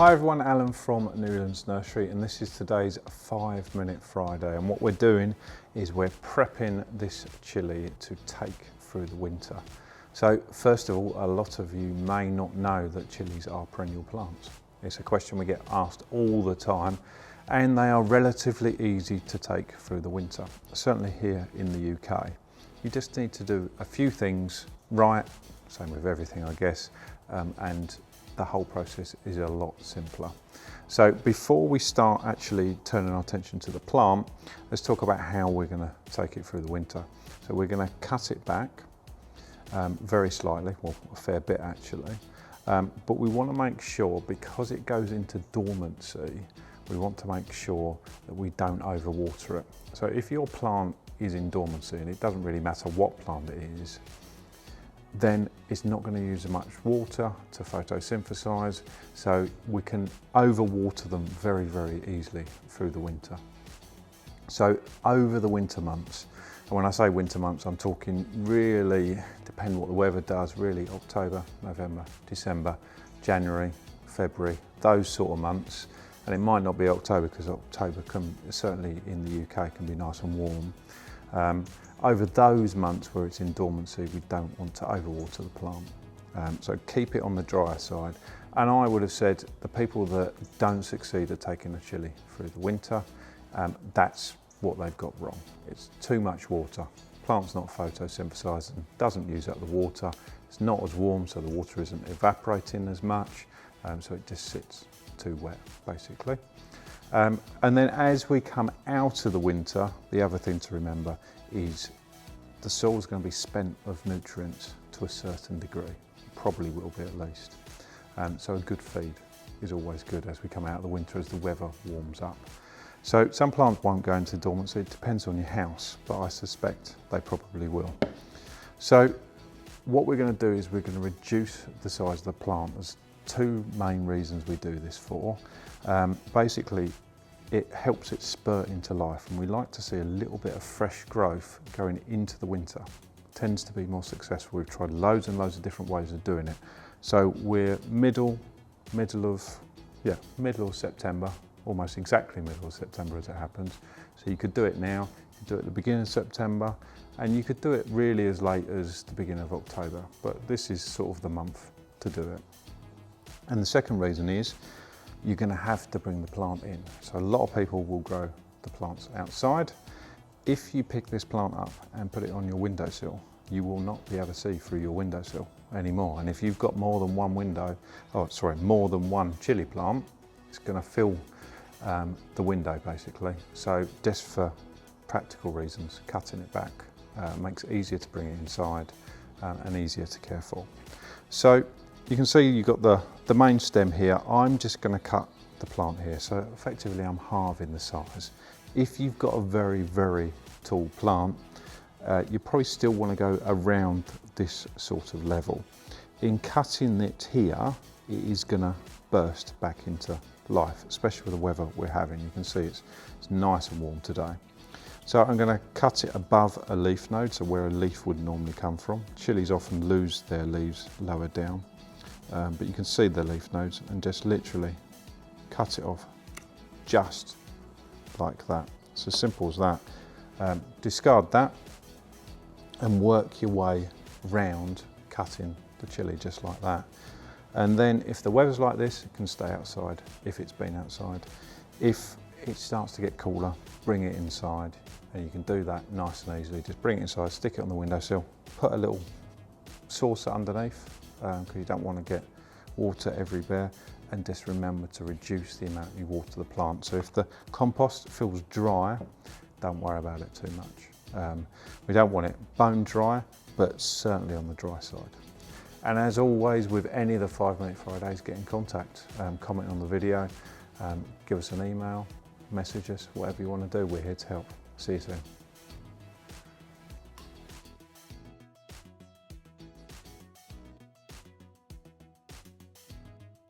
Hi everyone, Alan from Newlands Nursery, and this is today's 5-minute Friday, and what we're doing is we're prepping this chili to take through the winter. So first of all, a lot of you may not know that chilies are perennial plants. It's a question we get asked all the time, and they are relatively easy to take through the winter, certainly here in the UK. You just need to do a few things right, same with everything I guess, and the whole process is a lot simpler. So before we start actually turning our attention to the plant, let's talk about how we're going to take it through the winter. So we're going to cut it back very slightly, well a fair bit actually, but we want to make sure, because it goes into dormancy, we want to make sure that we don't overwater it. So if your plant is in dormancy, and it doesn't really matter what plant it is, then it's not going to use as much water to photosynthesize, so we can overwater them very, very easily through the winter. So over the winter months, and when I say winter months, I'm talking really, depending what the weather does, really October, November, December, January, February, those sort of months. And it might not be October, because October can, certainly in the UK, can be nice and warm. Over those months where it's in dormancy, we don't want to overwater the plant. So keep it on the drier side. And I would have said the people that don't succeed at taking a chili through the winter, that's what they've got wrong. It's too much water. Plant's not photosynthesizing, doesn't use up the water. It's not as warm, so the water isn't evaporating as much. So it just sits too wet, basically. And then as we come out of the winter, the other thing to remember is the soil's going to be spent of nutrients to a certain degree. Probably will be at least. So a good feed is always good as we come out of the winter, as the weather warms up. So some plants won't go into dormancy, it depends on your house, but I suspect they probably will. So what we're going to do is we're going to reduce the size of the plant. There's two main reasons we do this for. Basically, it helps it spurt into life, and we like to see a little bit of fresh growth going into the winter. It tends to be more successful. We've tried loads and loads of different ways of doing it. So we're middle of September, almost exactly middle of September as it happens. So you could do it now, you could do it at the beginning of September, and you could do it really as late as the beginning of October, but this is sort of the month to do it. And the second reason is, you're going to have to bring the plant in. So a lot of people will grow the plants outside. If you pick this plant up and put it on your windowsill, you will not be able to see through your windowsill anymore. And if you've got more than one more than one chili plant, it's going to fill the window basically. So just for practical reasons, cutting it back makes it easier to bring it inside and easier to care for. So you can see you've got the main stem here. I'm just going to cut the plant here, so effectively I'm halving the size. If you've got a very, very tall plant, you probably still want to go around this sort of level. In cutting it here, it is going to burst back into life, especially with the weather we're having. You can see it's nice and warm today. So I'm going to cut it above a leaf node, so where a leaf would normally come from. Chilies often lose their leaves lower down. But you can see the leaf nodes, and just literally cut it off just like that. It's as simple as that. Discard that and work your way round cutting the chili just like that. And then if the weather's like this, it can stay outside if it's been outside. If it starts to get cooler, bring it inside, and you can do that nice and easily. Just bring it inside, stick it on the windowsill, put a little saucer underneath, because you don't want to get water everywhere, and just remember to reduce the amount you water the plant. So if the compost feels dry, don't worry about it too much. We don't want it bone dry, but certainly on the dry side. And as always with any of the 5-minute Fridays, get in contact, comment on the video, give us an email, message us, whatever you want to do, we're here to help. See you soon.